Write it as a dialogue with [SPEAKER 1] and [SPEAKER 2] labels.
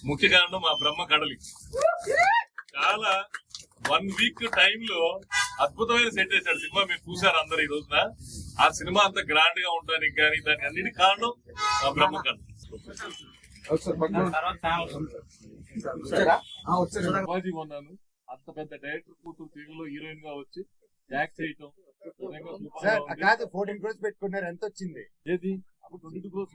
[SPEAKER 1] ముఖ్య కారణం మా బ్రహ్మ కడలి. చాలా 1 వీక్ టైంలో అద్భుతమైన సెట్ చేశాడు సినిమా. మీరు చూసారు అందరు ఈ రోజున. ఆ సినిమా అంత గ్రాండ్ గా ఉండడానికి కానీ దానికి అన్నిటి కారణం మా బ్రహ్మ కడలి. శివాజీ ఉన్నాను, అంత పెద్ద డైరెక్టర్ కూతురు తెలుగులో హీరోయిన్ గా వచ్చి యాక్ట్ చేయటం.
[SPEAKER 2] 14 crores పెట్టుకున్నారు, ఎంత వచ్చింది?
[SPEAKER 1] ఏది అప్పుడు 22 crores.